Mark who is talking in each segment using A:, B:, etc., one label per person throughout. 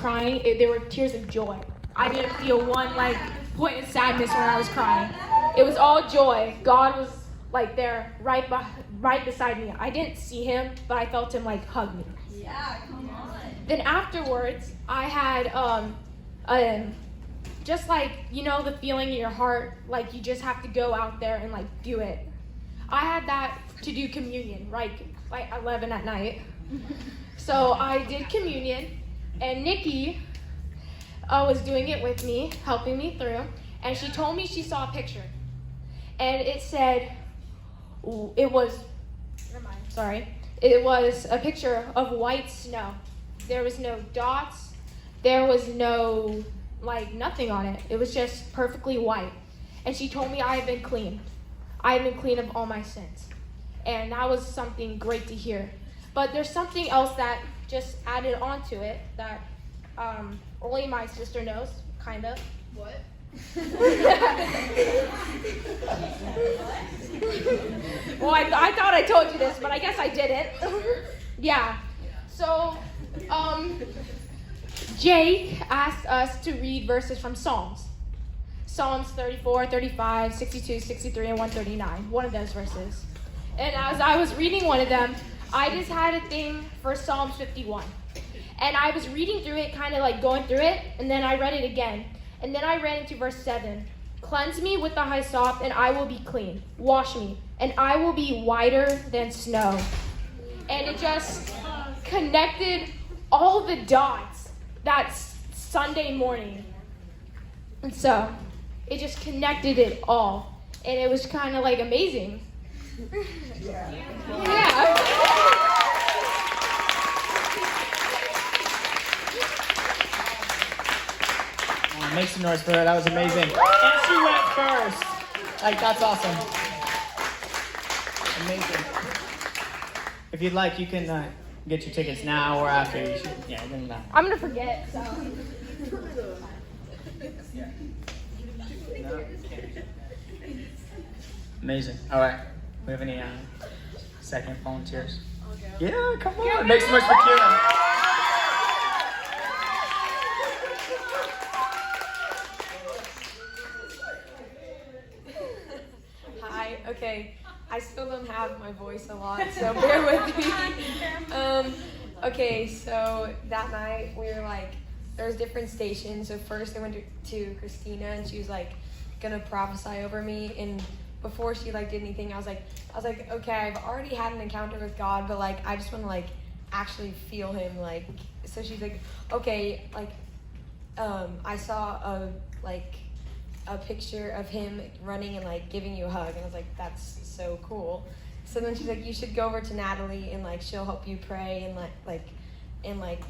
A: crying, they were tears of joy. I didn't feel one like point of sadness when I was crying. It was all joy. God was like there right beside me. I didn't see him, but I felt him like hug me.
B: Yeah, come on.
A: Then afterwards, I had just like, you know, the feeling in your heart, like you just have to go out there and like do it. I had that to do communion, right, like 11 at night. So I did communion, and Nikki was doing it with me, helping me through, and she told me she saw a picture. And it said, it was a picture of white snow. There was no dots, there was no, like, nothing on it. It was just perfectly white. And she told me I had been clean. I had been clean of all my sins. And that was something great to hear. But there's something else that just added on to it that only my sister knows, kind of.
B: What?
A: Well, I thought I told you this, but I guess I didn't. Yeah. So, Jake asked us to read verses from Psalms. Psalms 34, 35, 62, 63, and 139. One of those verses. And as I was reading one of them, I just had a thing for Psalms 51. And I was reading through it, kind of like going through it, and then I read it again. And then I ran into verse 7. Cleanse me with the hyssop, and I will be clean. Wash me, and I will be whiter than snow. And it just connected all the dots that Sunday morning. And so it just connected it all. And it was kind of like amazing. Yeah.
C: Make some noise for her. That was amazing. And she went first. Like, that's awesome. Amazing. If you'd like, you can get your tickets now or after. You should, yeah, it doesn't matter.
A: I'm going to forget, so.
C: No? Amazing. All right. We have any second volunteers? Yeah, come on. Make some noise for Kira.
D: Okay, I still don't have my voice a lot, so bear with me. Okay, so that night we were like, there was different stations. So first I went to Christina, and she was like gonna prophesy over me. And before she like did anything, I was like, okay, I've already had an encounter with God, but like I just want to like actually feel Him. Like, so she's like, okay, like I saw a picture of Him running and like giving you a hug, and I was like, that's so cool. So then she's like, you should go over to Natalie, and like she'll help you pray and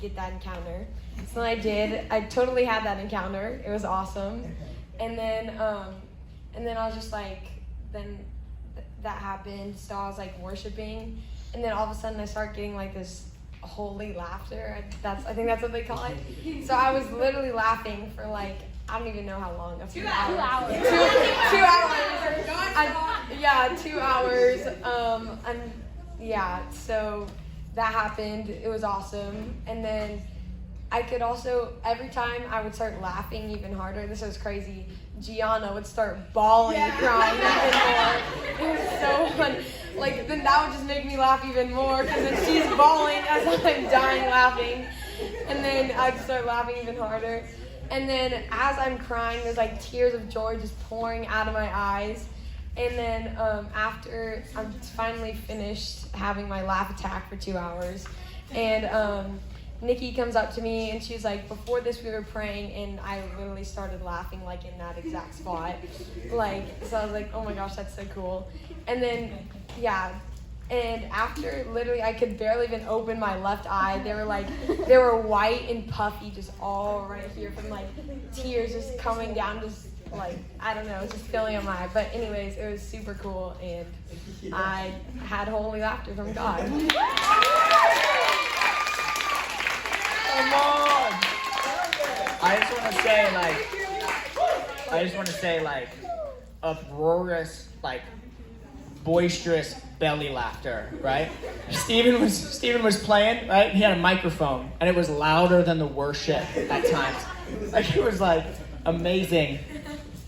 D: get that encounter. So then I did. I totally had that encounter. It was awesome. And then I was just like, that happened. So I was like worshiping, and then all of a sudden I start getting like this holy laughter. I think that's what they call it. So I was literally laughing for like, I don't even know how long. 2 hours. 2 hours. 2 hours. So that happened. It was awesome. And then I could also, every time I would start laughing even harder, this was crazy, Gianna would start bawling and crying even more. It was so fun. Like, then that would just make me laugh even more, because then she's bawling as I'm dying laughing. And then I'd start laughing even harder. And then as I'm crying, there's like tears of joy just pouring out of my eyes. And then after I'm finally finished having my laugh attack for 2 hours, and Nikki comes up to me and she's like, before this we were praying, and I literally started laughing like in that exact spot. Like, so I was like, oh my gosh, that's so cool. And then, yeah. And after, literally, I could barely even open my left eye. They were white and puffy, just all right here from like tears just coming down, just like, I don't know, just filling up my eye. But anyways, it was super cool, and I had holy laughter from God.
C: Come on! I just want to say, uproarious, like, boisterous belly laughter, right? Stephen was playing, right? He had a microphone, and it was louder than the worship at times. Like, it was like amazing.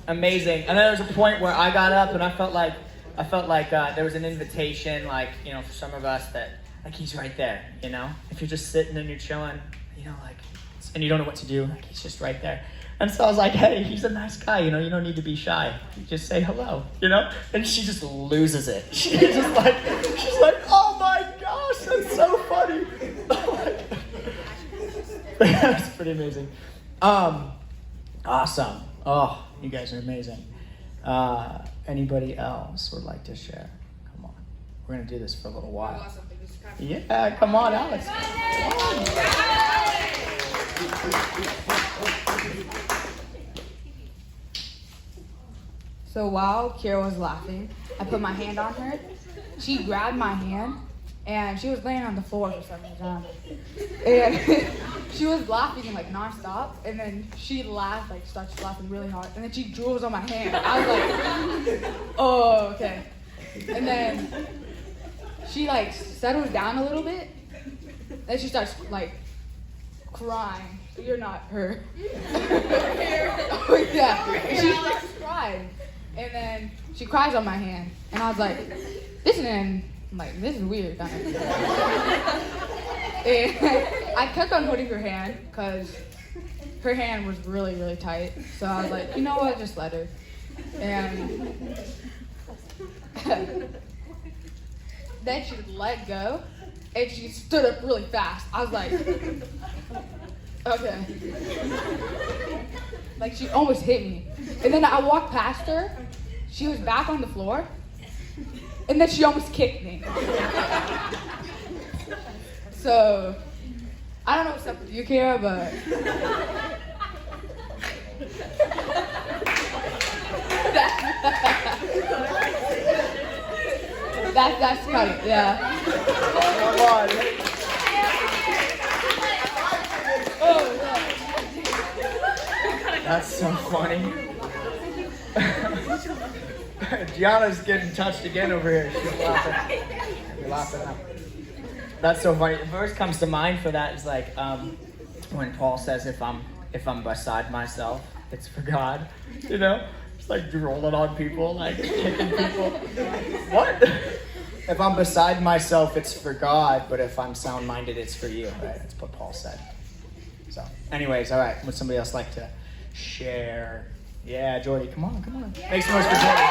C: And then there was a point where I got up, and I felt like there was an invitation, like, you know, for some of us that, like, he's right there, you know? If you're just sitting and you're chilling, you know, like, and you don't know what to do, like, he's just right there. And so I was like, hey, he's a nice guy, you know, you don't need to be shy. You just say hello, you know? And she just loses it. She's like, oh my gosh, that's so funny. Oh my God. That's pretty amazing. Awesome. Oh, you guys are amazing. Anybody else would like to share? Come on. We're going to do this for a little while. Yeah, come on, Alex.
B: So while Kira was laughing, I put my hand on her. She grabbed my hand, and she was laying on the floor for some reason. And she was laughing like nonstop, and then she laughed, like starts laughing really hard, and then she drools on my hand. I was like, oh, okay. And then she like settles down a little bit, then she starts like crying. So you're not her. Oh, yeah. She starts crying. And then she cries on my hand. And I was like, this is weird, kind of. And I kept on holding her hand because her hand was really, really tight. So I was like, you know what, just let her. And then she let go, and she stood up really fast. I was like, okay. Like, she almost hit me. And then I walked past her. She was back on the floor. And then she almost kicked me. So, I don't know what's up with you, Kara, but that's kind of, yeah.
C: Come on.
B: Oh, yeah.
C: That's so funny. Gianna's getting touched again over here. She's laughing. You're laughing now. That's so funny. The verse comes to mind for that is like when Paul says, if I'm beside myself, it's for God. You know? It's like rolling on people, like kicking people. What? If I'm beside myself, it's for God, but if I'm sound-minded, it's for you. Right? That's what Paul said. So, anyways, all right. Would somebody else like to share? Yeah, Jordy, come on. Make some noise for Jordy.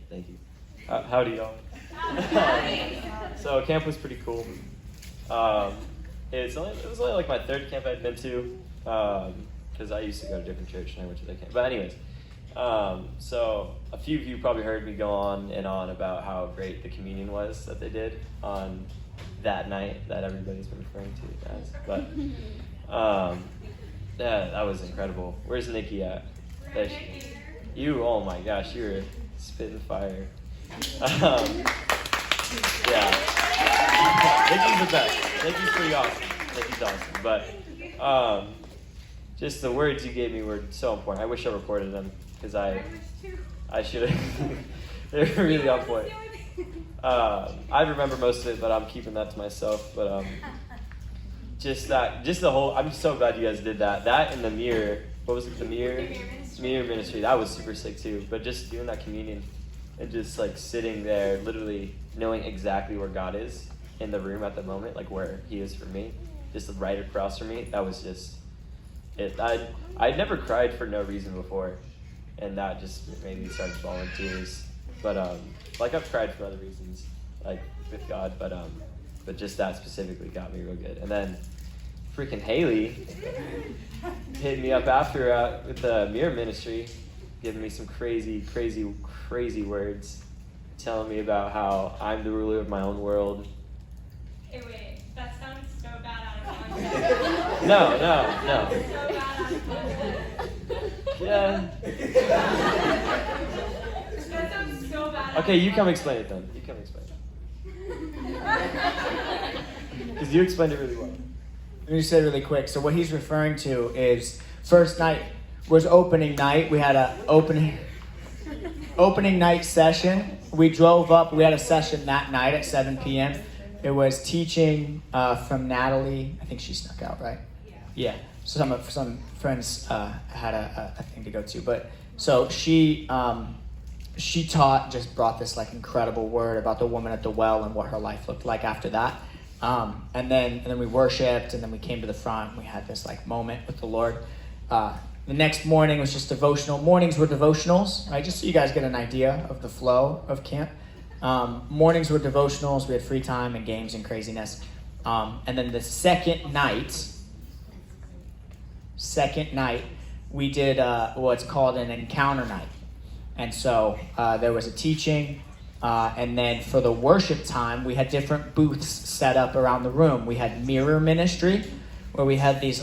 E: Thank you. Howdy, y'all. So camp was pretty cool. It was only like my third camp I'd been to, because I used to go to a different church and I went to that camp. But anyways, so a few of you probably heard me go on and on about how great the communion was that they did on that night that everybody's been referring to as. But yeah, that was incredible. Where's Nikki at? You, oh my gosh, you were spitting fire. Yeah. Nikki's the best. Nikki's pretty awesome. Nikki's awesome. But just the words you gave me were so important. I wish I recorded them because I should have. They're really on point. I remember most of it, but I'm keeping that to myself. But just the whole. I'm so glad you guys did that. That and the mirror. What was it? The mirror ministry. That was super sick too. But just doing that communion and just like sitting there, literally knowing exactly where God is in the room at the moment, like where He is for me, just right across from me. That was just it. I'd never cried for no reason before, and that just made me start falling tears. But like I've cried for other reasons, like with God, but just that specifically got me real good. And then freaking Haley hit me up after with the mirror ministry, giving me some crazy words, telling me about how I'm the ruler of my own world.
F: Hey, wait, that sounds so bad out of context.
E: No.
F: So bad out of context.
E: Yeah.
F: That sounds so bad.
E: Okay, you come explain it then. Because you explained it really well.
C: Let me just say really quick. So what he's referring to is first night was opening night. We had a opening night session. We drove up. We had a session that night at 7 p.m. It was teaching from Natalie. I think she snuck out, right? Yeah. Some friends had a thing to go to, but so she taught, just brought this like incredible word about the woman at the well and what her life looked like after that. And then we worshiped, and then we came to the front. And we had this like moment with the Lord. The next morning was just devotional. Mornings were devotionals, right? Just so you guys get an idea of the flow of camp. Mornings were devotionals. We had free time and games and craziness. And then the second night, we did what's called an encounter night. And so there was a teaching. And then for the worship time, we had different booths set up around the room. We had mirror ministry, where we had these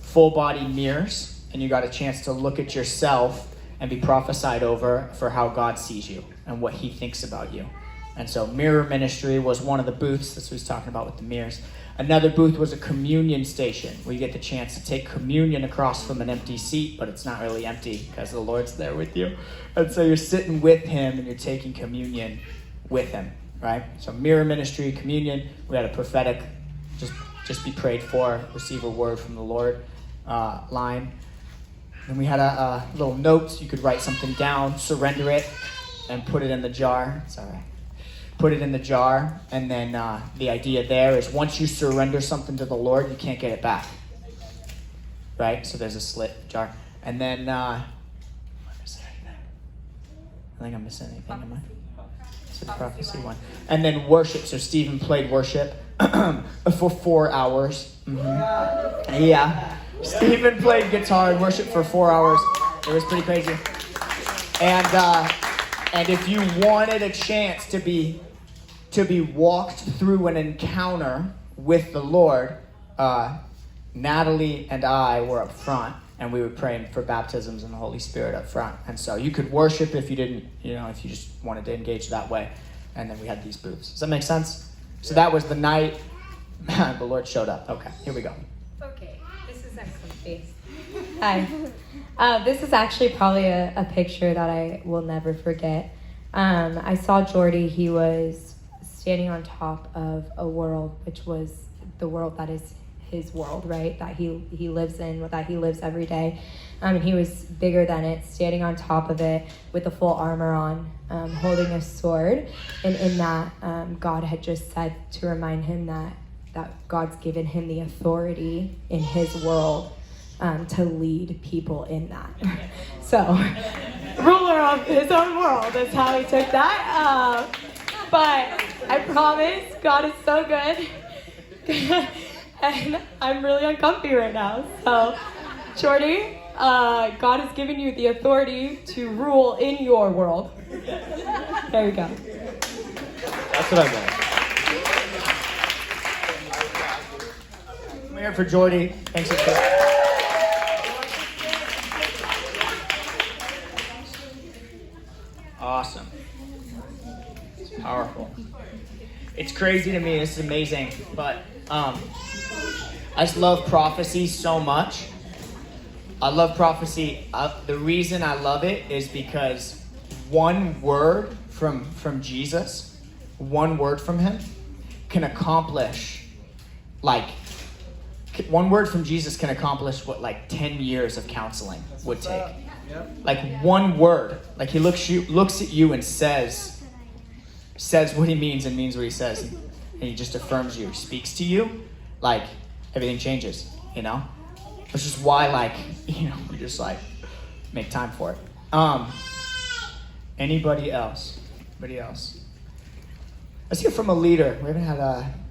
C: full body mirrors, and you got a chance to look at yourself and be prophesied over for how God sees you and what he thinks about you. And so mirror ministry was one of the booths. That's what he's talking about with the mirrors. Another booth was a communion station, where you get the chance to take communion across from an empty seat, but it's not really empty because the Lord's there with you. And so you're sitting with him and you're taking communion with him, right? So mirror ministry, communion. We had a prophetic, just be prayed for, receive a word from the Lord line. And we had a little note. You could write something down, surrender it, and put it in the jar. It's all right. Put it in the jar, and then the idea there is once you surrender something to the Lord, you can't get it back. Right? So there's a slit jar. And then, am I missing anything? I think I'm missing anything, am I? It's the prophecy one. And then worship. So Stephen played worship for 4 hours. Mm-hmm. Yeah. Stephen played guitar and worship for 4 hours. It was pretty crazy. And if you wanted a chance to be walked through an encounter with the Lord, Natalie and I were up front, and we were praying for baptisms in the Holy Spirit up front. And so you could worship if you didn't, if you just wanted to engage that way. And then we had these booths. Does that make sense? So that was the night the Lord showed up. Okay, here we go.
G: Okay, this is excellent face. Hi. This is actually probably a picture that I will never forget. I saw Jordy. He was standing on top of a world, which was the world that is his world, right? That he lives in, that he lives every day. And he was bigger than it, standing on top of it with the full armor on, holding a sword. And in that, God had just said to remind him that God's given him the authority in his world to lead people in that. So, ruler of his own world is how he took that. But I promise, God is so good. And I'm really uncomfy right now. So, Jordy, God has given you the authority to rule in your world. There you go.
E: That's what I meant.
C: I'm here for Jordy. Thanks for Awesome. It's powerful. It's crazy to me. This is amazing. But I just love prophecy so much. I love prophecy. The reason I love it is because one word from Jesus, one word from him, can accomplish one word from Jesus can accomplish what 10 years of counseling would take. One word. He looks at you and says what he means and means what he says, and he just affirms you. He speaks to you, everything changes, Which is why, we just make time for it. Anybody else? Let's hear from a leader. We haven't had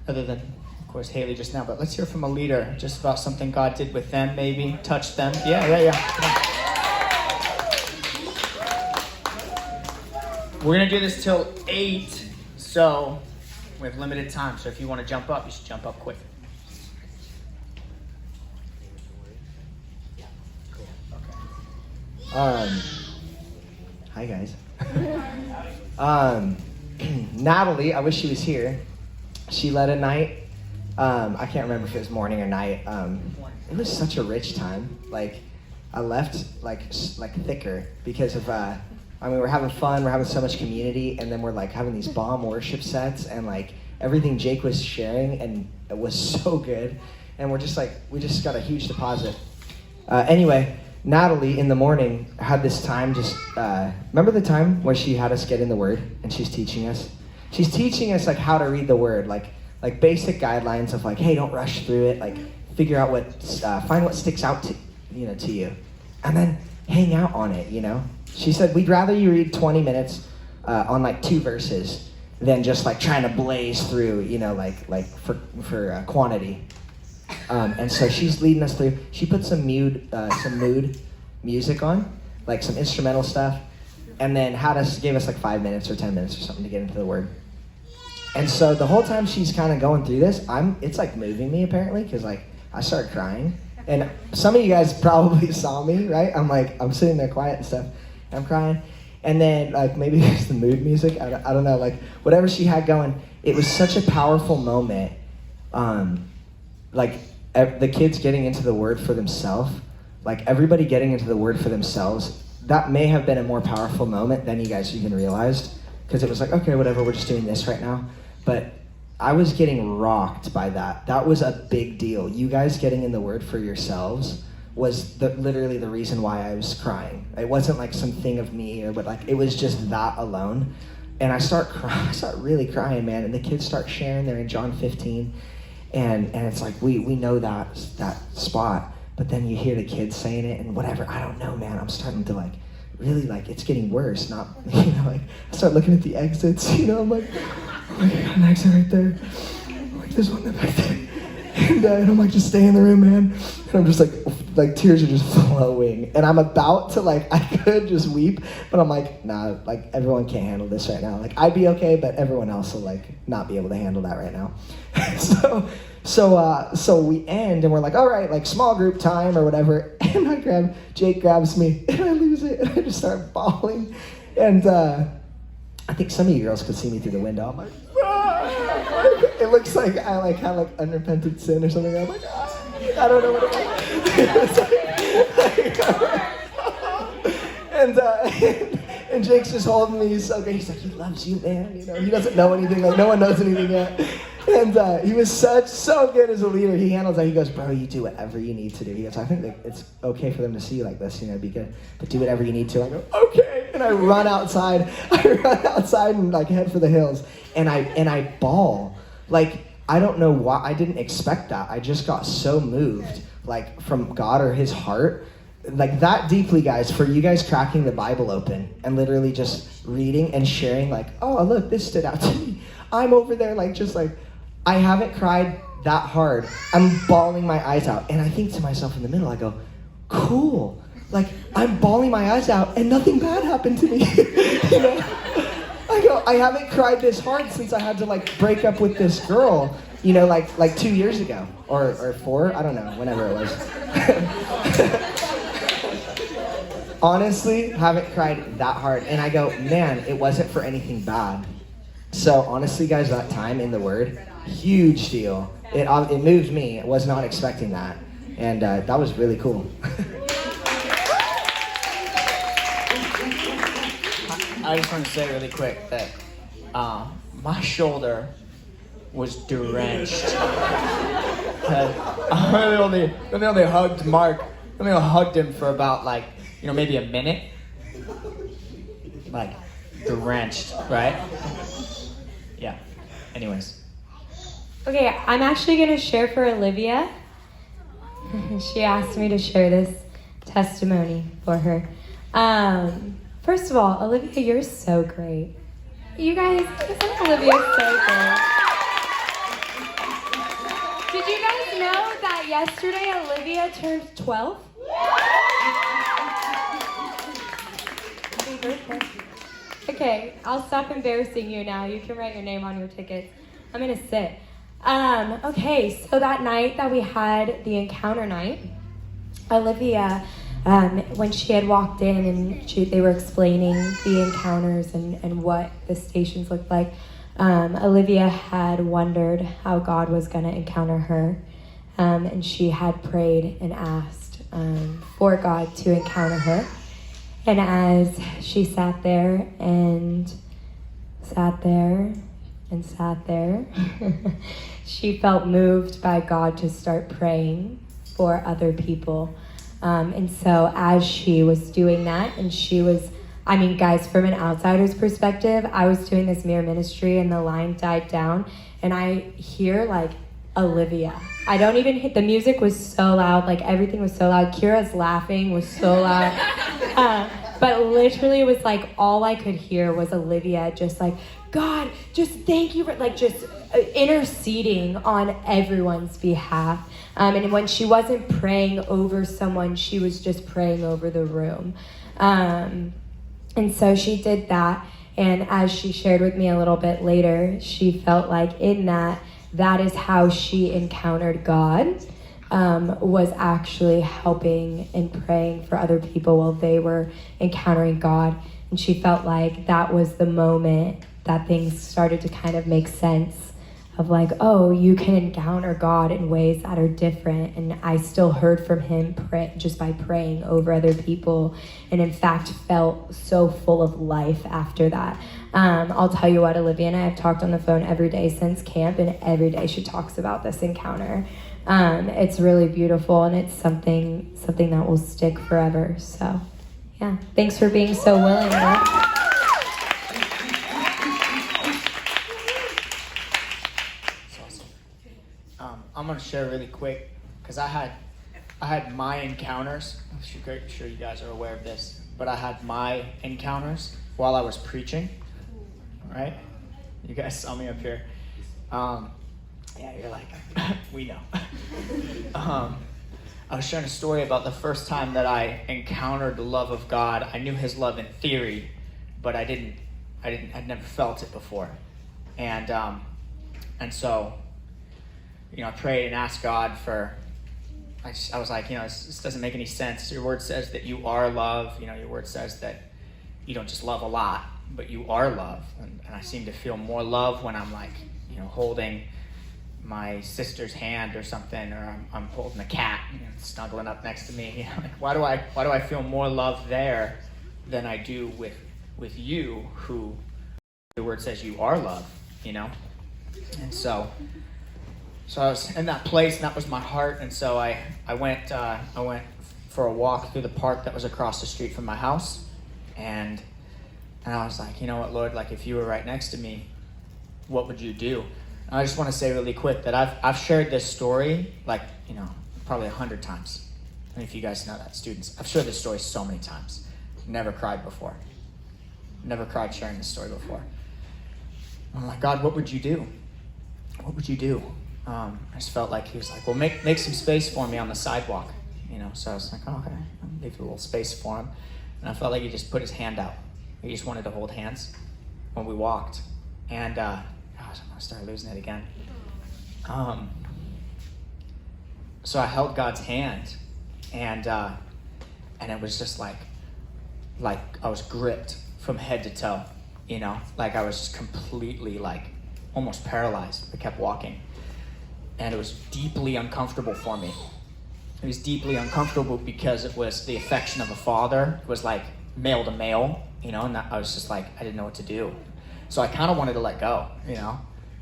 C: other than, of course, Haley just now, but let's hear from a leader just about something God did with them, maybe touched them. Yeah. Come on. We're going to do this till 8, so we have limited time. So if you want to jump up, you should jump up quick.
H: Hi guys. Natalie, I wish she was here. She led a night I can't remember if it was morning or night. It was such a rich time. Like, I left like thicker because of we're having fun, we're having so much community, and then we're like having these bomb worship sets, and like everything Jake was sharing, and it was so good, and we just got a huge deposit. Anyway, Natalie in the morning had this time remember the time where she had us get in the Word, and she's teaching us like how to read the Word, like basic guidelines of like, hey, don't rush through it, like figure out find what sticks out to you, and then hang out on it, She said, we'd rather you read 20 minutes on like 2 verses than just like trying to blaze through, for quantity. And so she's leading us through. She put some mood music on, like some instrumental stuff, and then gave us like 5 minutes or 10 minutes or something to get into the Word. And so the whole time she's kind of going through this, it's like moving me apparently, because like I started crying. And some of you guys probably saw me, right? I'm sitting there quiet and stuff. I'm crying. And then, like, maybe it's the mood music. I don't know. Like, whatever she had going, it was such a powerful moment. The kids getting into the Word for themselves, like, everybody getting into the Word for themselves, that may have been a more powerful moment than you guys even realized. Because it was like, okay, whatever, we're just doing this right now. But I was getting rocked by that. That was a big deal. You guys getting in the Word for yourselves was literally the reason why I was crying. It wasn't like some thing of me, it was just that alone. And I start really crying, man. And the kids start sharing. They're in John 15, and it's like we know that spot. But then you hear the kids saying it and whatever. I don't know, man. I'm starting to like really like it's getting worse. Not I start looking at the exits. I'm like, I got an exit right there. I'm like, there's one back there. And I'm like, just stay in the room, man. And I'm just like tears are just flowing. And I'm about to I could just weep, but I'm like, nah, like everyone can't handle this right now. Like I'd be okay, but everyone else will not be able to handle that right now. So we end and we're like, all right, like small group time or whatever. And Jake grabs me and I lose it and I just start bawling. And I think some of you girls could see me through the window. I'm like, it looks like I have unrepentant sin or something. I'm like, I don't know what it is. And Jake's just holding me. He's so great. He's like, he loves you, man. He doesn't know anything. Like no one knows anything yet. And he was so good as a leader. He handles that. He goes, bro, you do whatever you need to do. He goes, I think that it's okay for them to see you like this. Be good, but do whatever you need to. I go, okay. And I run outside. And head for the hills. And I bawl. I don't know why. I didn't expect that. I just got so moved, from God or his heart. That deeply, guys, for you guys cracking the Bible open and literally just reading and sharing, oh, look, this stood out to me. I'm over there, I haven't cried that hard. I'm bawling my eyes out. And I think to myself in the middle, I go, cool. I'm bawling my eyes out and nothing bad happened to me. I go, I haven't cried this hard since I had to break up with this girl, 2 years ago or 4, I don't know, whenever it was. Honestly, haven't cried that hard. And I go, man, it wasn't for anything bad. So honestly, guys, that time in the Word, huge deal. It moved me. I was not expecting that. And that was really cool.
C: I just want to say really quick that my shoulder was drenched. I only hugged Mark. I only hugged him for about maybe a minute. Drenched, right? Yeah. Anyways.
G: Okay, I'm actually going to share for Olivia. She asked me to share this testimony for her. First of all, Olivia, you're so great. You guys, Olivia's so great. Did you guys know that yesterday Olivia turned 12? Happy birthday. Okay, I'll stop embarrassing you now. You can write your name on your tickets. I'm going to sit. Okay, so that night that we had the encounter night, Olivia, when she had walked in and they were explaining the encounters and what the stations looked like, Olivia had wondered how God was going to encounter her, and she had prayed and asked for God to encounter her. And as she sat there and sat there and sat there, she felt moved by God to start praying for other people. And so as she was doing that, and she was, I mean, guys, from an outsider's perspective, I was doing this mirror ministry and the line died down, and I hear like Olivia. I don't even hit, the music was so loud, like everything was so loud. Kira's laughing was so loud. But literally it was like all I could hear was Olivia just like, God, just thank you for, like, just interceding on everyone's behalf. And when she wasn't praying over someone, she was just praying over the room. And so she did that. And as she shared with me a little bit later, she felt like in that is how she encountered God, was actually helping and praying for other people while they were encountering God. And she felt like that was the moment that things started to kind of make sense of like, oh, you can encounter God in ways that are different. And I still heard from him just by praying over other people, and in fact felt so full of life after that. I'll tell you what, Olivia and I have talked on the phone every day since camp, and every day she talks about this encounter. It's really beautiful, and it's something that will stick forever. So yeah, thanks for being so willing. Right?
C: I'm gonna share really quick because I had my encounters. I'm sure you guys are aware of this, but I had my encounters while I was preaching. Right? You guys saw me up here. Yeah, you're like, we know. I was sharing a story about the first time that I encountered the love of God. I knew His love in theory, but I'd never felt it before, and so. I prayed and asked God for, I was like, this doesn't make any sense. Your word says that you are love. Your word says that you don't just love a lot, but you are love. And I seem to feel more love when I'm like, holding my sister's hand or something, or I'm holding a cat, snuggling up next to me. Like, why do I feel more love there than I do with you, who the word says you are love, And so I was in that place, and that was my heart. And so I went for a walk through the park that was across the street from my house, and I was like, you know what, Lord, like if you were right next to me, what would you do? And I just want to say really quick that I've shared this story probably 100 times. I mean, if you guys know that, students, I've shared this story so many times. Never cried before. Never cried sharing this story before. I'm like, God, what would you do? What would you do? I just felt like he was like, well, make some space for me on the sidewalk, So I was like, oh, okay, I'll leave a little space for him. And I felt like he just put his hand out. He just wanted to hold hands when we walked. And gosh, I'm gonna start losing it again. So I held God's hand, and it was just like I was gripped from head to toe, like I was just completely almost paralyzed. I kept walking. And it was deeply uncomfortable for me. It was deeply uncomfortable because it was the affection of a father. It was like male to male, and I was just like, I didn't know what to do. So I kind of wanted to let go,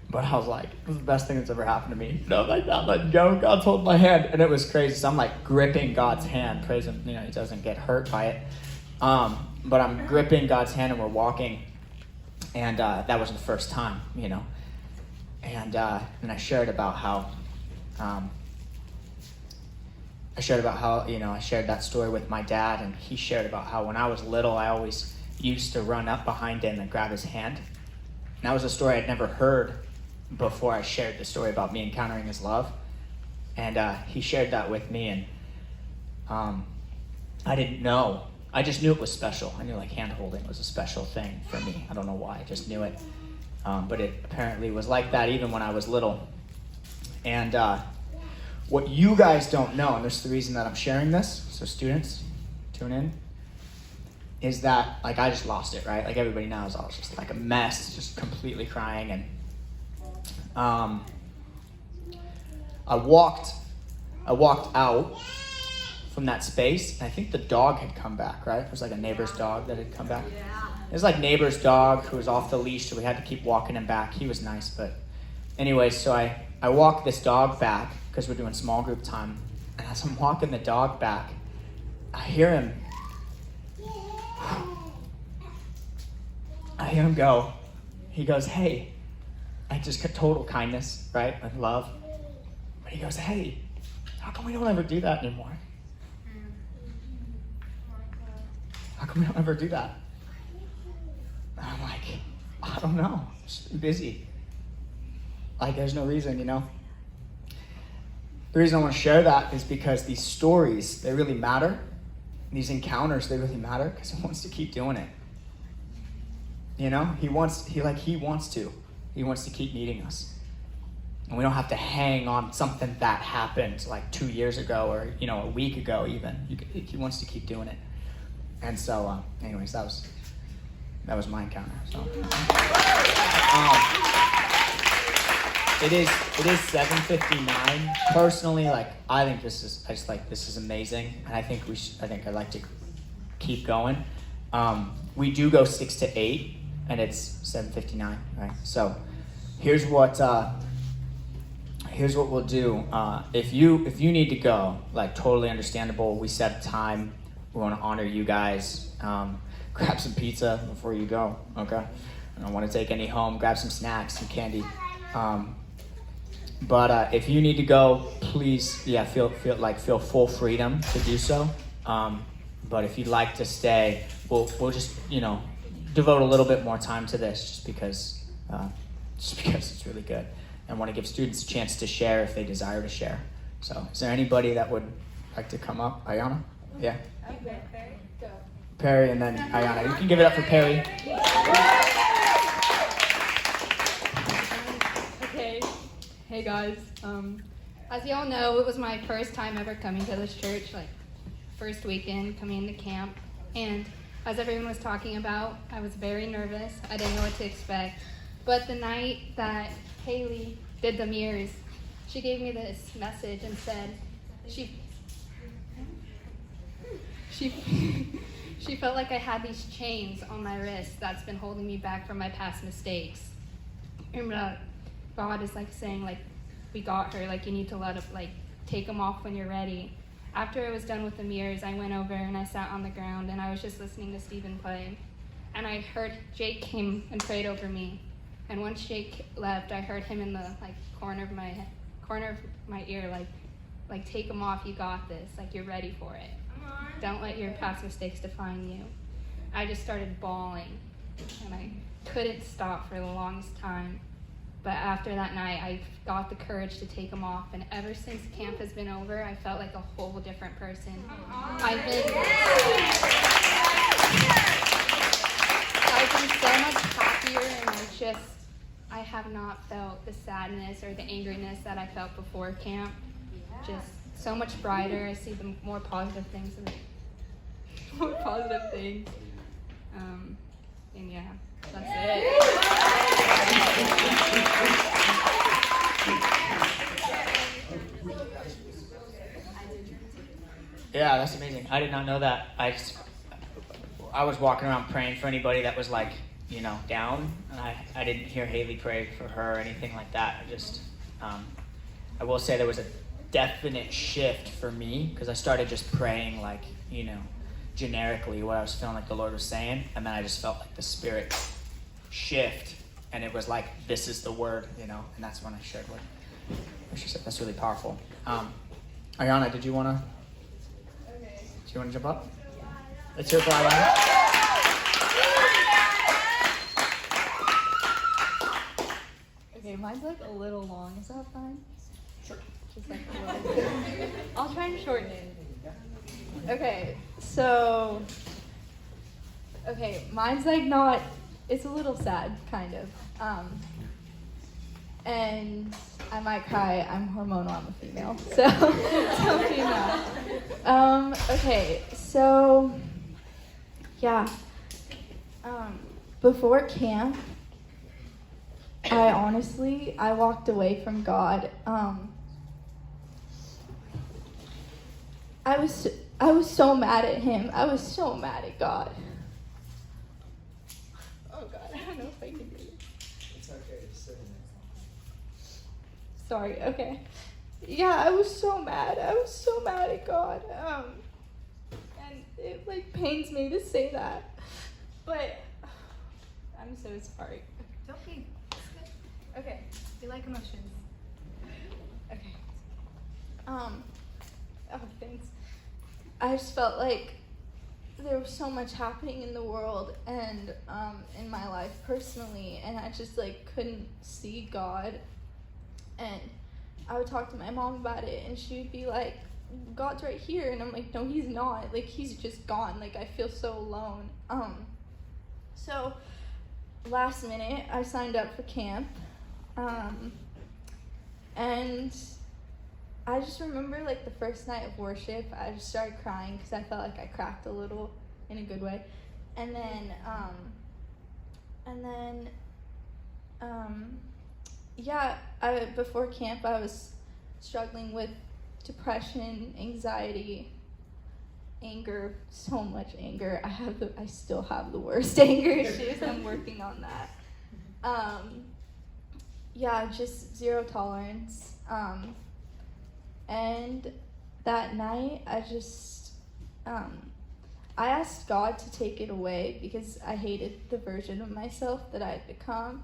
C: But I was like, this is the best thing that's ever happened to me. Like not letting go. God's holding my hand. And it was crazy. So I'm like gripping God's hand. Praise him, he doesn't get hurt by it. But I'm gripping God's hand and we're walking. And that was the first time, And I shared about how, I shared that story with my dad, and he shared about how when I was little, I always used to run up behind him and grab his hand. And that was a story I'd never heard before I shared the story about me encountering his love. And he shared that with me, and I didn't know. I just knew it was special. I knew hand holding was a special thing for me. I don't know why, I just knew it. But it apparently was like that even when I was little. And what you guys don't know, and this is the reason that I'm sharing this, so students, tune in. is that like I just lost it, right? Like everybody knows, I was just like a mess, just completely crying, and I walked out from that space, and I think the dog had come back, right? It was like a neighbor's dog that had come back. It was like neighbor's dog who was off the leash, so we had to keep walking him back. He was nice, but anyway, so I walked this dog back because we're doing small group time, and as I'm walking the dog back, I hear him go. He goes, "Hey," like just total kindness, right? And love. But he goes, "Hey, how come we don't ever do that anymore? How come we don't ever do that?" And I'm like, I don't know. I'm just busy. Like, there's no reason, you know? The reason I want to share that is because these stories, they really matter. These encounters, they really matter because he wants to keep doing it. You know? He wants to. He wants to keep meeting us. And we don't have to hang on something that happened like 2 years ago or, you know, a week ago even. He wants to keep doing it. And so, anyways, that was my encounter. So, it is 7:59. Personally, like I think this is amazing, and I think I'd like to keep going. We do go 6 to 8, and it's 7:59, right? So, here's what we'll do. If you need to go, like totally understandable. We set a time. We want to honor you guys. Grab some pizza before you go, okay? I don't want to take any home. Grab some snacks, some candy. But if you need to go, please, feel full freedom to do so. But if you'd like to stay, we'll just devote a little bit more time to this, just because it's really good, and want to give students a chance to share if they desire to share. So, is there anybody that would like to come up? Ayana? Yeah.
B: Okay, go.
C: Perry, and then Ayana. You can give it up for Perry.
I: Okay. Hey guys. As y'all know, it was my first time ever coming to this church, like first weekend coming into camp. And as everyone was talking about, I was very nervous. I didn't know what to expect. But the night that Haley did the mirrors, she gave me this message and said she felt like I had these chains on my wrist that's been holding me back from my past mistakes. And God is like saying, like, we got her, like, you need to take them off when you're ready. After I was done with the mirrors, I went over and I sat on the ground and I was just listening to Stephen play. And I heard Jake came and prayed over me. And once Jake left, I heard him in the corner of my ear, like take them off, you got this, like you're ready for it. Don't let your past mistakes define you. I just started bawling, and I couldn't stop for the longest time. But after that night, I got the courage to take them off, and ever since camp has been over, I felt like a whole different person. I've been so much happier, and I have not felt the sadness or the angriness that I felt before camp. Just so much brighter. I see the more positive things. And yeah, that's it.
C: Yeah, that's amazing. I did not know that. I was walking around praying for anybody that was down, and I didn't hear Haley pray for her or anything like that. I will say there was a definite shift for me, because I started just praying generically what I was feeling like the Lord was saying, and then I just felt like the Spirit shift, and it was like, this is the word, and that's when I shared what she said. That's really powerful. Ayana, did you want to jump up? Let's hear it for Ayana.
I: Okay, mine's a little long. Is that fine?
C: Sure.
I: Just a little. I'll try and shorten it. Okay, so mine's not. It's a little sad, kind of. And I might cry. I'm hormonal. I'm a female, so female. Okay, so
J: Yeah. Before camp, I walked away from God. I was so mad at him. I was so mad at God. Oh God, I don't know if I can do it.
H: It's okay. Just sit in it.
J: Sorry. Okay. Yeah, I was so mad. I was so mad at God. And it like pains me to say that, but I'm so sorry.
I: Don't be. Okay. We like emotions.
J: Okay. Oh, thanks. I just felt like there was so much happening in the world and in my life personally, and I just like couldn't see God. And I would talk to my mom about it, and she would be like, God's right here. And I'm like, no, he's not. Like, he's just gone. Like, I feel so alone. So last minute, I signed up for camp. And I just remember, like, the first night of worship, I just started crying because I felt like I cracked a little in a good way. And then, before camp, I was struggling with depression, anxiety, anger, so much anger. I still have the worst anger issues. I'm working on that. Just zero tolerance. And that night, I asked God to take it away because I hated the version of myself that I had become.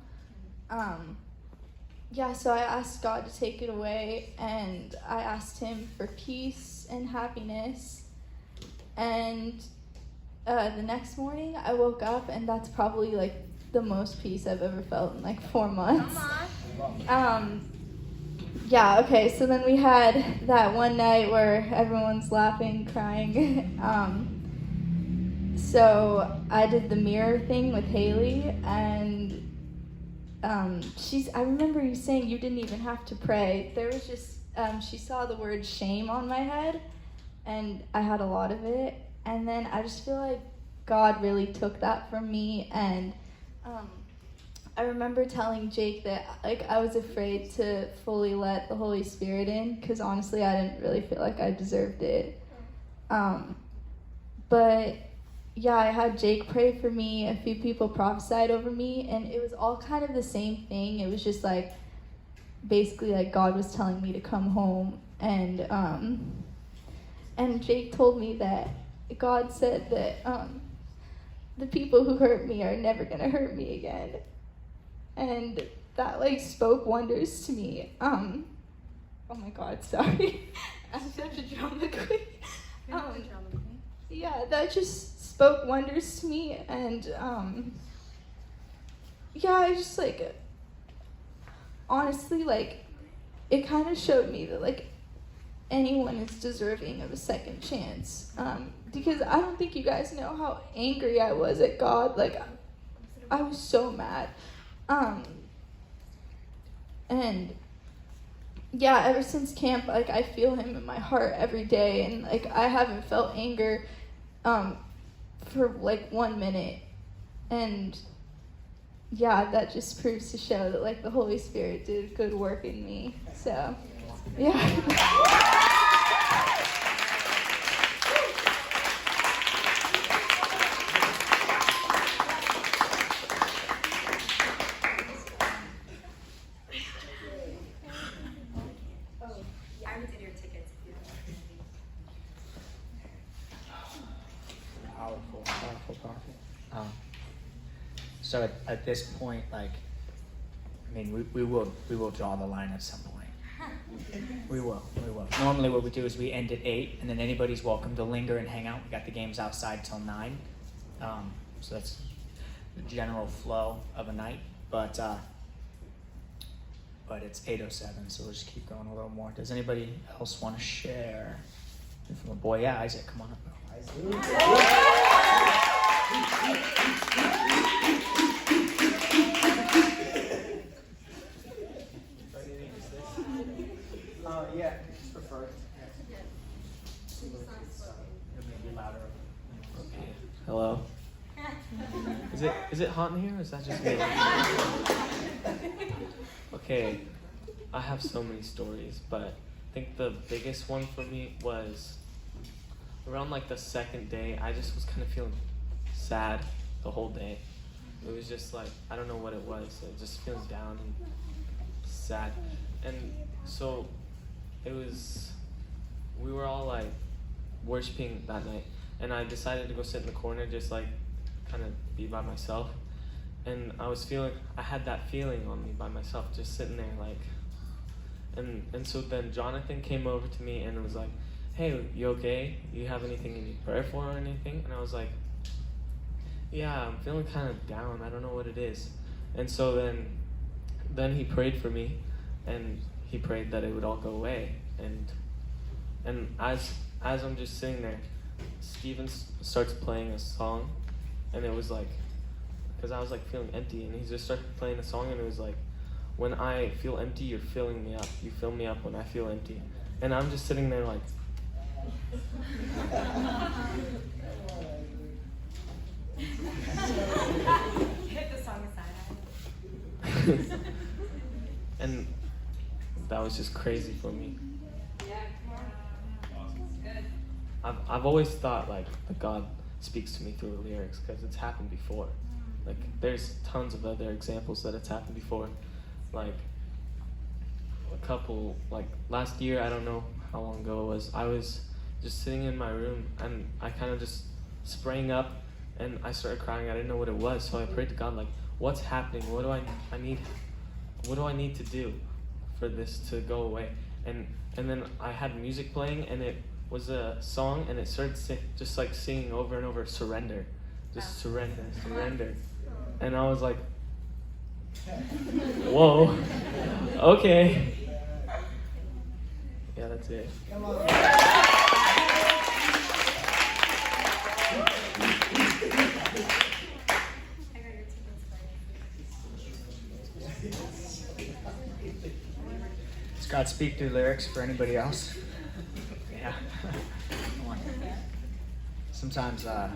J: So I asked God to take it away, and I asked him for peace and happiness. And the next morning, I woke up, and that's probably like the most peace I've ever felt in like 4 months. So then we had that one night where everyone's laughing, crying. So I did the mirror thing with Haley, and I remember you saying you didn't even have to pray. There was just, she saw the word shame on my head, and I had a lot of it. And then I just feel like God really took that from me, and I remember telling Jake that like I was afraid to fully let the Holy Spirit in because honestly I didn't really feel like I deserved it. I had Jake pray for me, a few people prophesied over me, and it was all kind of the same thing. It was just like basically like God was telling me to come home, and Jake told me that God said that the people who hurt me are never gonna hurt me again. And that like spoke wonders to me. Oh my God, sorry. I'm such a drama queen. That just spoke wonders to me, and I just like honestly like it kind of showed me that like anyone is deserving of a second chance. Because I don't think you guys know how angry I was at God. Like I was so mad. Ever since camp, like I feel him in my heart every day, and like I haven't felt anger for like 1 minute, and that just proves to show that like the Holy Spirit did good work in me. So
C: Powerful. So at this point, like, I mean, we will draw the line at some point. We will. Normally what we do is we end at 8, and then anybody's welcome to linger and hang out. We got the games outside till 9. So that's the general flow of a night. But it's 8:07, so we'll just keep going a little more. Does anybody else want to share? From a boy, Isaac, come on up. Just prefer. Maybe louder.
E: Hello.
K: Is it hot in here, or is that just me? Okay, I have so many stories, but I think the biggest one for me was around like the second day. I just was kind of feeling sad the whole day. It was just like, I don't know what it was. It just feeling down and sad. And so we were all like worshiping that night, and I decided to go sit in the corner, just like kind of be by myself. And I had that feeling on me by myself, just sitting there like, and so then Jonathan came over to me and was like, hey, you okay? You have anything you need prayer for or anything? And I was like, yeah, I'm feeling kind of down. I don't know what it is. And so then he prayed for me, and he prayed that it would all go away. And as I'm just sitting there, Steven starts playing a song, and it was like, because I was like feeling empty, and he just started playing a song, and it was like, when I feel empty, you're filling me up. You fill me up when I feel empty. And I'm just sitting there like,
F: Hit the song aside.
K: and that was just crazy for me. I've always thought like that God speaks to me through the lyrics because it's happened before. Like there's tons of other examples that it's happened before. Like a couple, like last year, I don't know how long ago it was, I was just sitting in my room and I kind of just sprang up and I started crying. I didn't know what it was, so I prayed to God like, what's happening? What do I need to do for this to go away? And then I had music playing, and it was a song, and it started just like singing over and over, surrender, just surrender, surrender. And I was like, whoa, okay. Yeah, that's it.
C: Does God speak through lyrics for anybody else? Yeah. Sometimes, I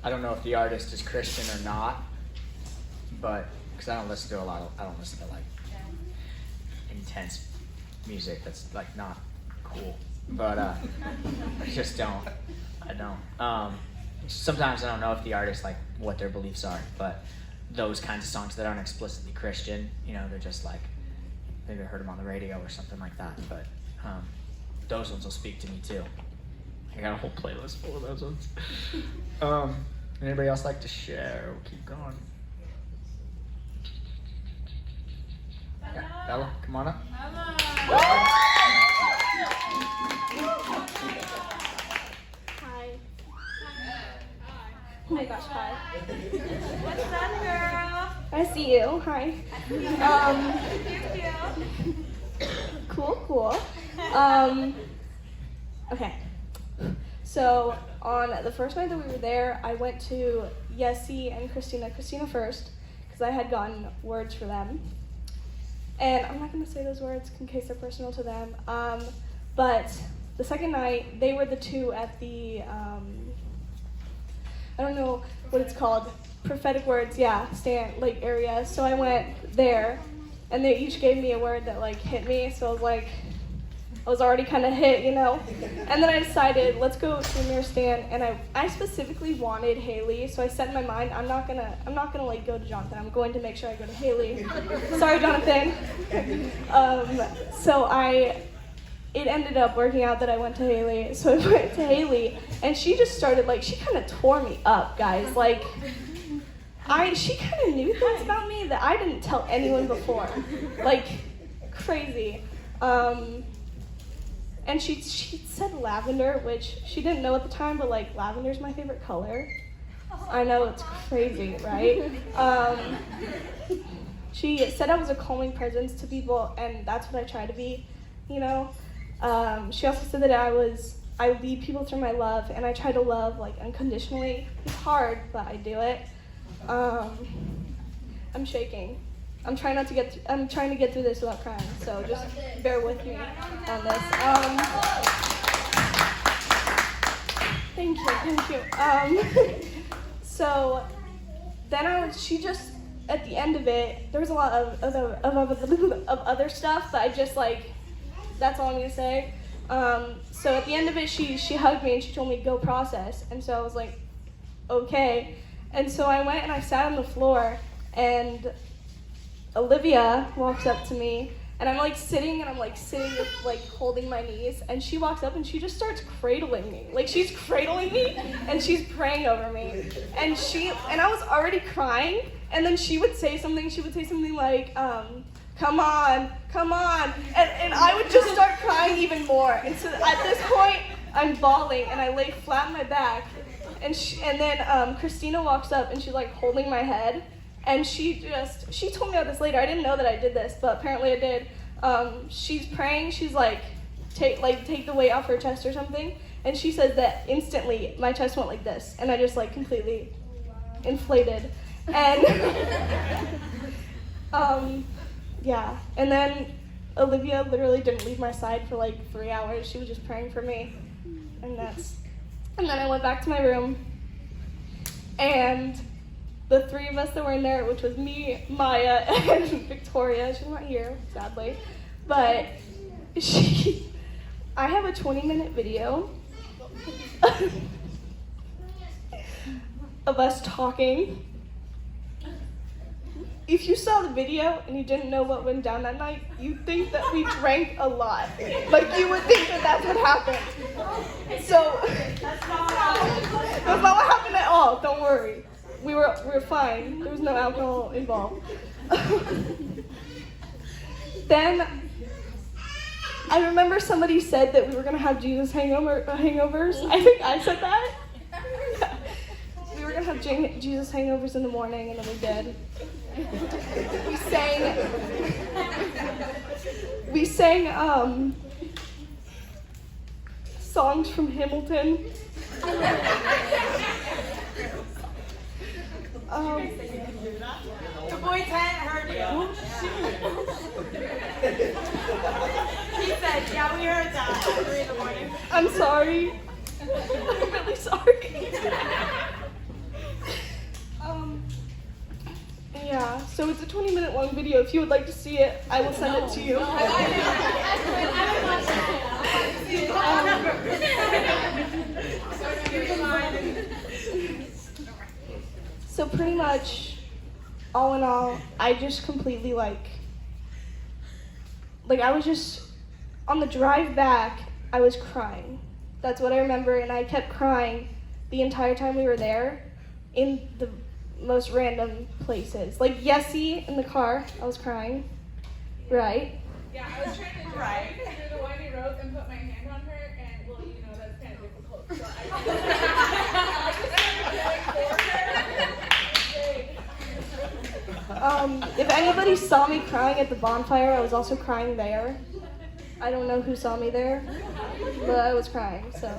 C: don't know if the artist is Christian or not, but, because I don't listen to like intense music that's like not cool, but I just don't. I don't. Sometimes I don't know if the artist, like, what their beliefs are, but those kinds of songs that aren't explicitly Christian, you know, they're just like, maybe I heard them on the radio or something like that, but those ones will speak to me too. I got a whole playlist full of those ones. Anybody else like to share? We'll keep going. Yeah, Bella, come on up.
J: Hi. Oh my gosh, hi.
F: What's up, girl?
J: I see you. Hi. Cool. Okay. So on the first night that we were there, I went to Yessie and Christina first, because I had gotten words for them. And I'm not going to say those words in case they're personal to them. But the second night, they were the two at the, I don't know what it's called, prophetic words, yeah, stand, like, area. So I went there, and they each gave me a word that, like, hit me. So I was like, I was already kind of hit, you know? And then I decided, let's go to the mirror stand, and I specifically wanted Haley, so I set in my mind, I'm not gonna like go to Jonathan, I'm going to make sure I go to Haley. Sorry, Jonathan. It ended up working out that I went to Haley, so I went to Haley, and she just started, like, she kind of tore me up, guys, like, she kind of knew things about me that I didn't tell anyone before, like, crazy. And she said lavender, which she didn't know at the time, but like lavender's my favorite color. I know, it's crazy, right? She said I was a calming presence to people, and that's what I try to be, you know? She also said that I lead people through my love, and I try to love like unconditionally. It's hard, but I do it. I'm shaking. I'm trying to get through this without crying, so just bear with me on this. Thank you. So
L: then she just, at the end of it, there was a lot of other stuff, but I just like, that's all I'm gonna say. So at the end of it, she hugged me and she told me go process, and so I was like, okay. And so I went and I sat on the floor, and Olivia walks up to me, and I'm like sitting like holding my knees, and she walks up and she just starts cradling me. Like she's cradling me and she's praying over me. And I was already crying, and then she would say something like, come on. And I would just start crying even more. And so at this point, I'm bawling and I lay flat on my back. And then Christina walks up and she's like holding my head. And she told me about this later. I didn't know that I did this, but apparently I did. She's praying. She's like, take the weight off her chest or something. And she says that instantly my chest went like this, and I just like completely inflated. And yeah. And then Olivia literally didn't leave my side for like 3 hours. She was just praying for me, and then I went back to my room, and the three of us that were in there, which was me, Maya, and Victoria, she's not here, sadly, but I have a 20-minute video of us talking. If you saw the video and you didn't know what went down that night, you'd think that we drank a lot. Like, you would think that that's what happened. So, that's not what happened at all, don't worry. We were fine. There was no alcohol involved. Then I remember somebody said that we were gonna have Jesus hangovers. I think I said that. We were gonna have Jesus hangovers in the morning, and then we did. We sang songs from Hamilton.
F: The boys hadn't heard you. He said, yeah, we heard that at 3 in the morning.
L: I'm sorry. I'm really sorry. Yeah, so it's a 20-minute long video. If you would like to see it, I will send it to you. So pretty much, all in all, I just completely like I was just, on the drive back, I was crying. That's what I remember, and I kept crying the entire time we were there in the most random places. Like Yessie in the car, I was crying, right?
B: Yeah, I was trying to drive through the windy roads and put my hand on her, and well, you know, that's kind of difficult. So I
L: if anybody saw me crying at the bonfire, I was also crying there. I don't know who saw me there, but I was crying, so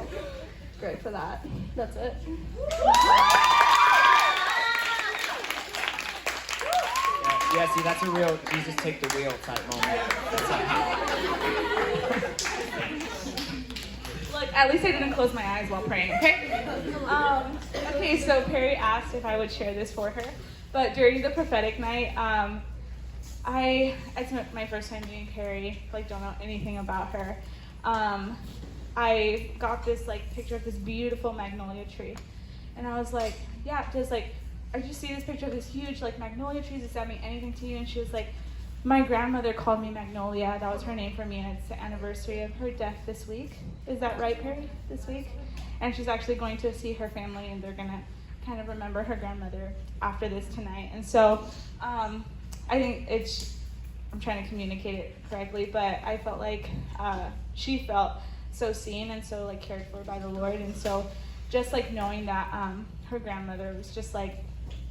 L: great for that. That's it.
C: Yeah, see, that's a real Jesus take the wheel type moment.
B: Look, at least I didn't close my eyes while praying, okay? Okay, so Perry asked if I would share this for her. But during the prophetic night, it's my first time meeting Perry, like don't know anything about her. I got this like picture of this beautiful magnolia tree. And I was like, yeah, just like, I just see this picture of this huge like magnolia tree. Does that mean anything to you? And she was like, my grandmother called me Magnolia. That was her name for me, and it's the anniversary of her death this week. Is that right, Perry? This week? And she's actually going to see her family, and they're gonna kind of remember her grandmother after this tonight. And so I think I'm trying to communicate it correctly, but I felt like she felt so seen and so like cared for by the Lord. And so just like knowing that her grandmother was just like,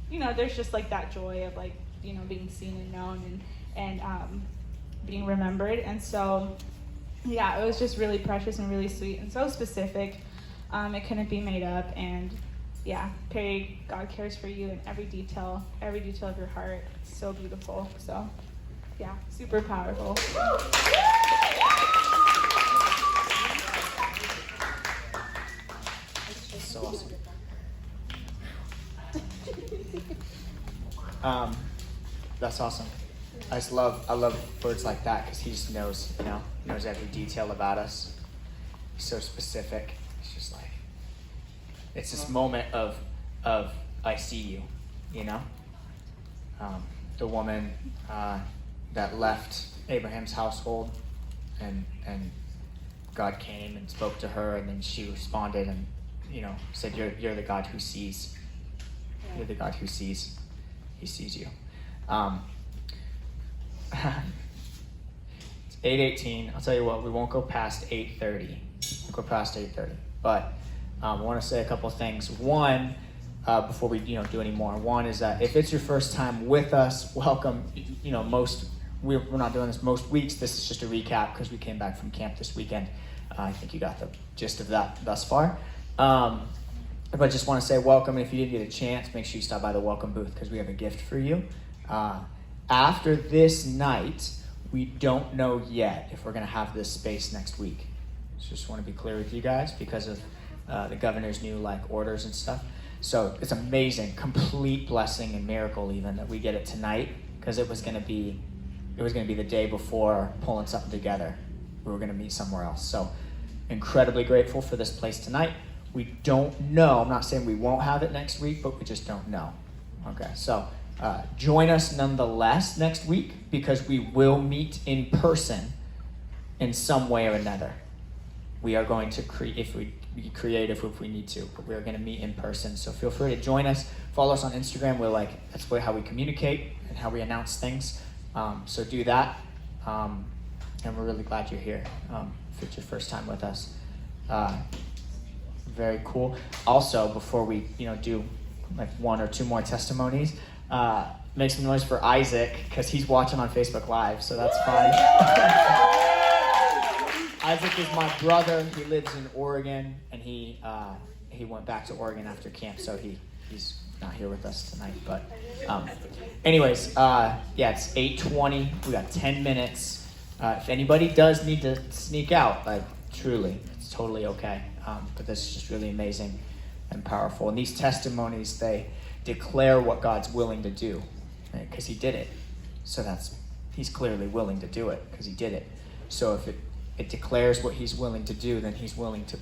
B: you know, there's just like that joy of like, you know, being seen and known and being remembered. And so yeah, it was just really precious and really sweet and so specific. It couldn't be made up. And yeah, Perry, God cares for you in every detail of your heart. It's so beautiful. So yeah, super powerful.
C: So awesome. That's awesome. I love words like that because he just knows, knows every detail about us. He's so specific. It's just like, it's this moment of I see you, the woman that left Abraham's household and God came and spoke to her, and then she responded and, said, you're the God who sees. You're the God who sees. He sees you. It's 8:18. I'll tell you what, we won't go past 8:30. We'll go past 8:30. But I want to say a couple of things. One, before we do any more. One is that if it's your first time with us, welcome. We're not doing this most weeks. This is just a recap because we came back from camp this weekend. I think you got the gist of that thus far. But just want to say welcome. And if you didn't get a chance, make sure you stop by the welcome booth because we have a gift for you. After this night, we don't know yet if we're going to have this space next week. So just want to be clear with you guys because of the governor's new orders and stuff. So it's amazing, complete blessing and miracle even that we get it tonight because it was going to be the day before pulling something together. We were going to meet somewhere else. So incredibly grateful for this place tonight. We don't know. I'm not saying we won't have it next week, but we just don't know. Okay, so join us nonetheless next week because we will meet in person in some way or another. We are going to be creative if we need to, but we're going to meet in person. So feel free to join us. Follow us on Instagram. That's how we communicate and how we announce things. So do that. And we're really glad you're here. If it's your first time with us. Very cool. Also, before we do one or two more testimonies, make some noise for Isaac because he's watching on Facebook Live, so that's fun. Isaac is my brother. He lives in Oregon, and he went back to Oregon after camp, so he's not here with us tonight. But anyways, it's 8:20. We got 10 minutes. If anybody does need to sneak out, truly, it's totally okay. But this is just really amazing and powerful. And these testimonies, they declare what God's willing to do, because He did it. So He's clearly willing to do it because He did it. So if it declares what He's willing to do, then He's willing to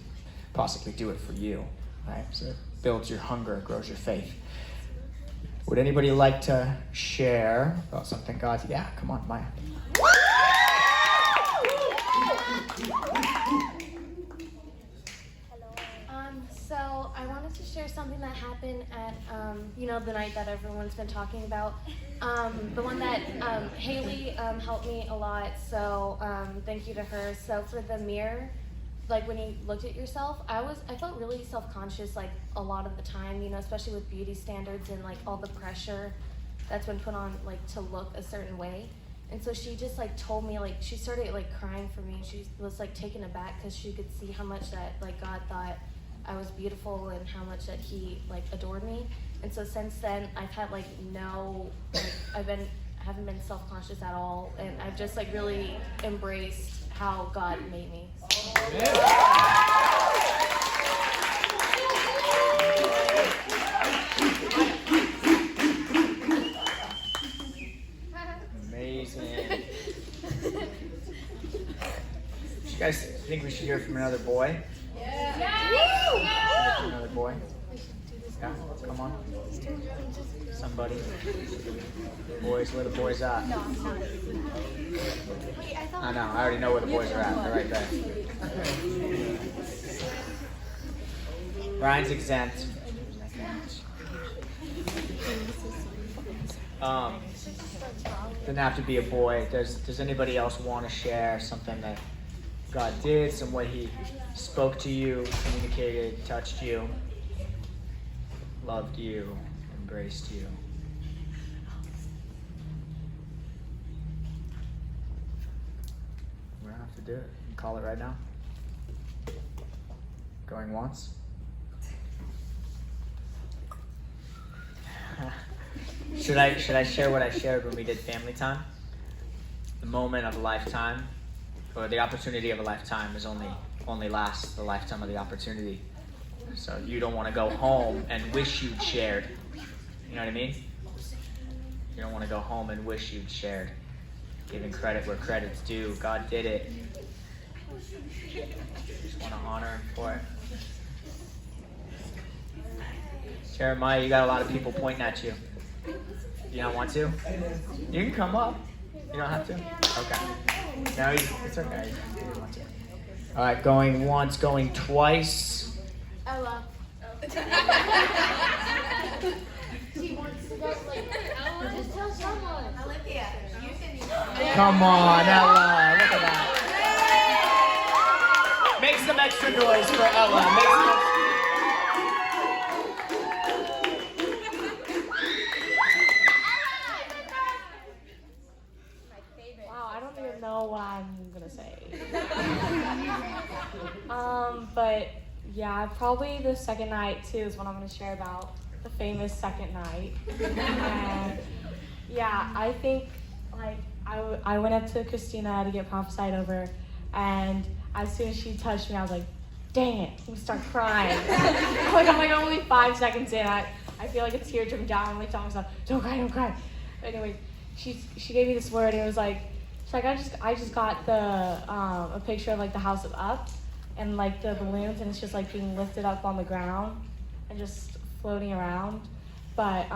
C: possibly do it for you, right? So it builds your hunger, grows your faith. Would anybody like to share about something God's? Yeah, come on, Maya.
M: So I wanted to share something that happened at, the night that everyone's been talking about. The one that Haley helped me a lot, so thank you to her. So for the mirror, when you looked at yourself, I felt really self-conscious a lot of the time, especially with beauty standards and all the pressure that's been put on to look a certain way. And so she just told me, she started crying for me. She was taken aback because she could see how much that God thought I was beautiful and how much that He adored me. And so since then I've had I haven't been self-conscious at all, and I've just really embraced how God made me.
C: Amazing. You guys think we should hear from another boy? Yeah. Another boy? Yeah, come on. Somebody. Boys, where the boys at? No, I'm not. I know, I already know where the boys are at. They're right there. Ryan's exempt. Doesn't have to be a boy. Does anybody else want to share something that God did, some way He spoke to you, communicated, touched you, loved you, embraced you? We don't have to do it. You can call it right now. Going once. Should I share what I shared when we did family time? The moment of a lifetime, or the opportunity of a lifetime, is only lasts the lifetime of the opportunity. So you don't want to go home and wish you'd shared. You know what I mean? You don't want to go home and wish you'd shared. Giving credit where credit's due. God did it. Just want to honor him for it. Jeremiah, you got a lot of people pointing at you. Do you not want to? You can come up. You don't have to? Okay. No, it's okay. You don't want to. All right, going once, going twice.
M: Ella. She wants to go sleep. Ella, just tell someone. Olivia, you can.
C: Come on, Ella. Look at that. Make some extra noise for Ella. Make some
M: Wow, I don't even know what I'm gonna say. But yeah, probably the second night too is what I'm gonna share about, the famous second night. And yeah, I think like I went up to Christina to get prophesied over, and as soon as she touched me, I was like, dang it, I'm gonna start crying. I'm like only 5 seconds in, I feel like a tear dripping down. I'm like telling myself, don't cry, don't cry. But anyway, she gave me this word, and it was like, she's like, I just got the a picture of like the house of up, and like the balloons, and it's just like being lifted up on the ground and just floating around. But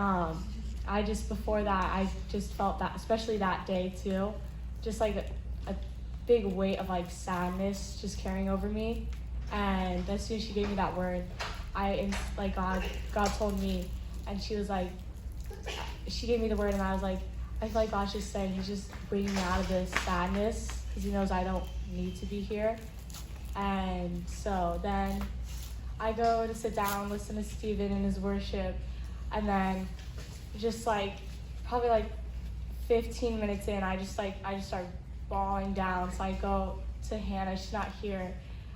M: I just, before that, I just felt that, especially that day too, just like a big weight of like sadness just carrying over me. And as soon as she gave me that word, like God told me, and she was like, she gave me the word, and I was like, I feel like God's just saying he's just bringing me out of this sadness because he knows I don't need to be here. And so then I go to sit down, listen to Stephen and his worship, and then just like probably like 15 minutes in, I just start bawling down. So I go to Hannah, she's not here.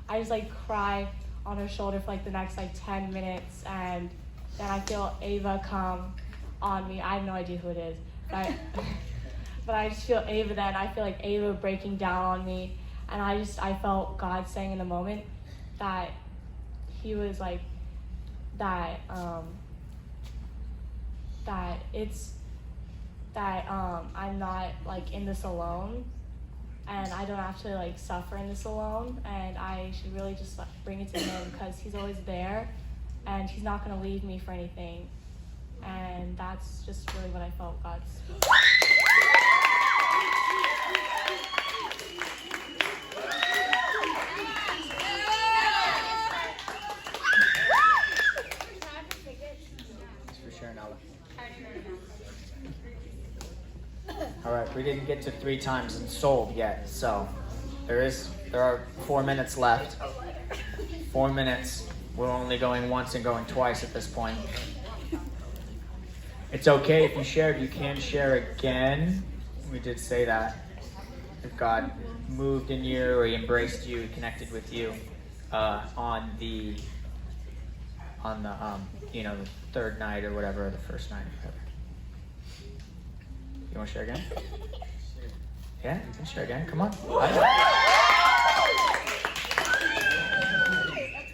M: I just like cry on her shoulder for like the next like 10 minutes, and then I feel Ava come on me. I have no idea who it is, but I just feel Ava then. I feel like Ava breaking down on me, and I felt God saying in the moment that he was like, that I'm not like in this alone, and I don't have to like suffer in this alone, and I should really just like bring it to him because he's always there, and he's not gonna leave me for anything. And that's just really what I felt God speak.
C: Thanks for sharing, Ella. All right, we didn't get to 3 times and sold yet, so there are 4 minutes left. 4 minutes. We're only going once and going twice at this point. It's okay if you shared, you can share again. We did say that. If God moved in you or he embraced you, he connected with you on the the third night or whatever, or the first night or whatever. You want to share again? Yeah, you can share again. Come on.
L: That's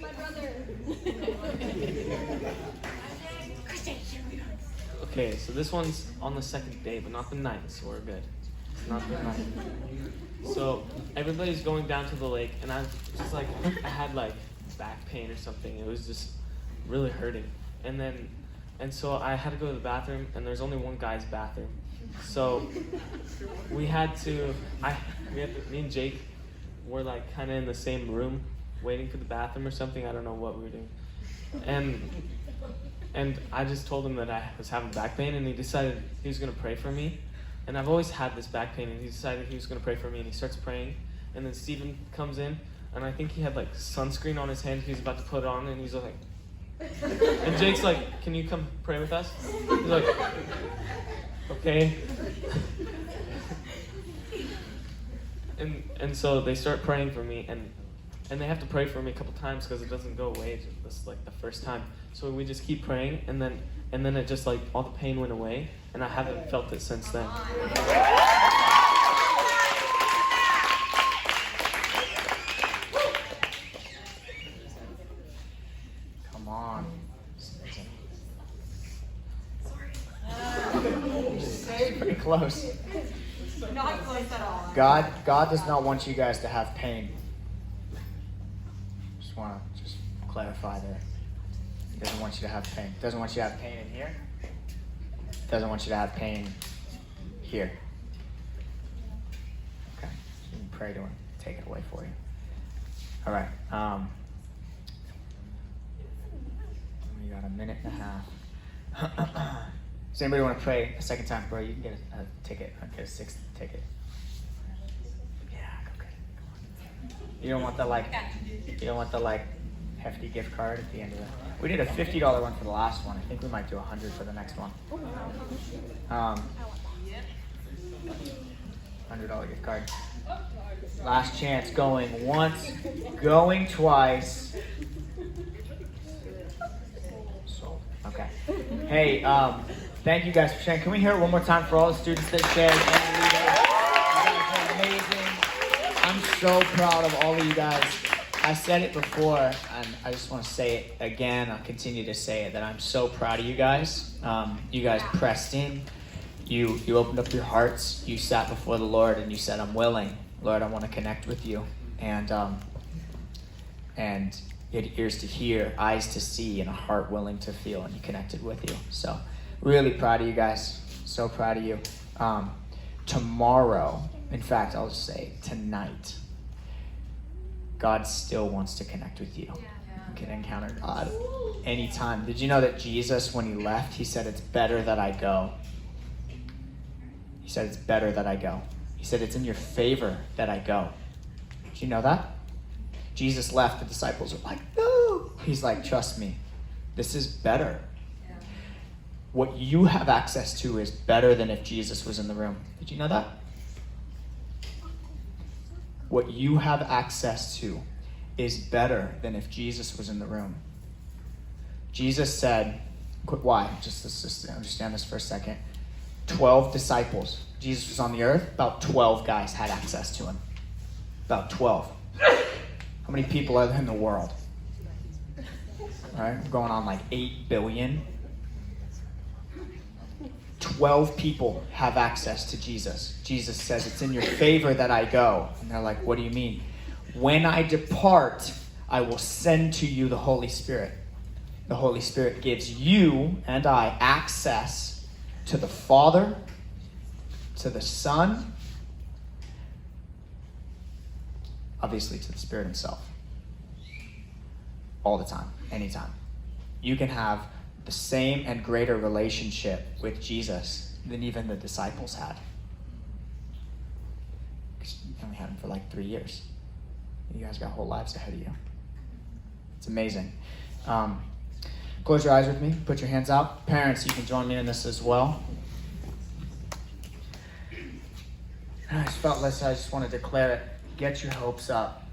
L: my brother.
K: Okay, so this one's on the second day, but not the night, so we're good. It's not the night. So everybody's going down to the lake, and I was just like, I had like back pain or something. It was just really hurting. And so I had to go to the bathroom, and there's only one guy's bathroom. So me and Jake were like kind of in the same room, waiting for the bathroom or something. I don't know what we were doing. And I just told him that I was having back pain, and he decided he was going to pray for me. And I've always had this back pain, and he decided he was going to pray for me, and he starts praying. And then Stephen comes in, and I think he had like sunscreen on his hand. He's about to put it on, and he's like, and Jake's like, can you come pray with us? He's like, okay. And so they start praying for me, and they have to pray for me a couple times because it doesn't go away just like the first time. So we just keep praying, and then it just like all the pain went away, and I haven't felt it since then.
C: Come on. close.
D: Not close at all.
C: God does not want you guys to have pain. Just want to clarify there. He doesn't want you to have pain. Doesn't want you to have pain in here. Doesn't want you to have pain here. Okay. So you can pray to him. Take it away for you. All right. We got a minute and a half. Does anybody want to pray a second time, bro? You can get a ticket. Get a sixth ticket. Yeah, go get it. Come on. You don't want the hefty gift card at the end of it. We did a $50 one for the last one. I think we might do $100 for the next one. $100 gift card. Last chance. Going once. Going twice. Sold. Okay. Hey, thank you guys for sharing. Can we hear it one more time for all the students that shared? You guys are amazing. I'm so proud of all of you guys. I said it before, and I just want to say it again. I'll continue to say it, that I'm so proud of you guys. You guys pressed in. You opened up your hearts. You sat before the Lord, and you said, I'm willing. Lord, I want to connect with you. And you had ears to hear, eyes to see, and a heart willing to feel, and you connected with you. So really proud of you guys. So proud of you. Tomorrow, in fact, I'll just say tonight, God still wants to connect with you. You can encounter God anytime. Did you know that Jesus, when he left, he said, it's better that I go. He said, it's better that I go. He said, it's in your favor that I go. Did you know that? Jesus left, the disciples were like, no. He's like, trust me, this is better. What you have access to is better than if Jesus was in the room. Did you know that? What you have access to is better than if Jesus was in the room. Jesus said, why? Just understand this for a second. 12 disciples. Jesus was on the earth. About 12 guys had access to him. About 12. How many people are there in the world? All right, we're going on like 8 billion. 12 people have access to Jesus. Jesus says, it's in your favor that I go. And they're like, what do you mean? When I depart, I will send to you the Holy Spirit. The Holy Spirit gives you and I access to the Father, to the Son, obviously to the Spirit himself. All the time, anytime. You can have the same and greater relationship with Jesus than even the disciples had. Because you only had him for like 3 years. You guys got whole lives ahead of you. It's amazing. Close your eyes with me. Put your hands out. Parents, you can join me in this as well. And I just felt this. I just want to declare it. Get your hopes up.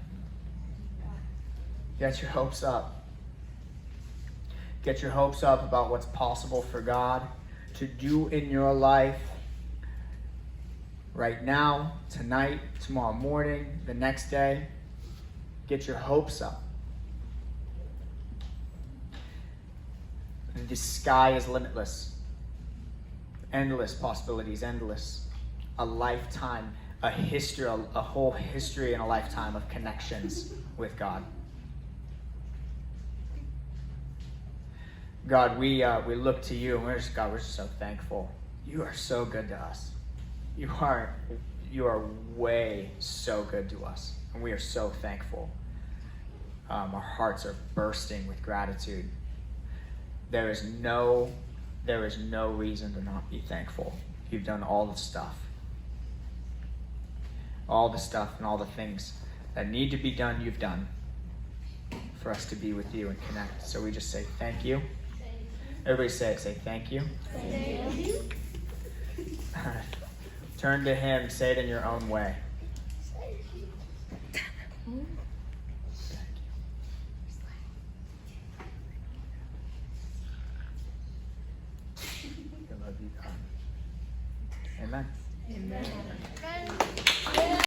C: Get your hopes up. Get your hopes up about what's possible for God to do in your life right now, tonight, tomorrow morning, the next day. Get your hopes up. The sky is limitless. Endless possibilities, endless. A lifetime, a history, a whole history and a lifetime of connections with God. God, we look to you, and we're just so thankful. You are so good to us. You are way so good to us, and we are so thankful. Our hearts are bursting with gratitude. There is no reason to not be thankful. You've done all the stuff and all the things that need to be done, you've done for us to be with you and connect. So we just say thank you. Everybody say thank you.
L: Thank you.
C: Turn to him, say it in your own way. I love you, God. Amen.
L: Amen.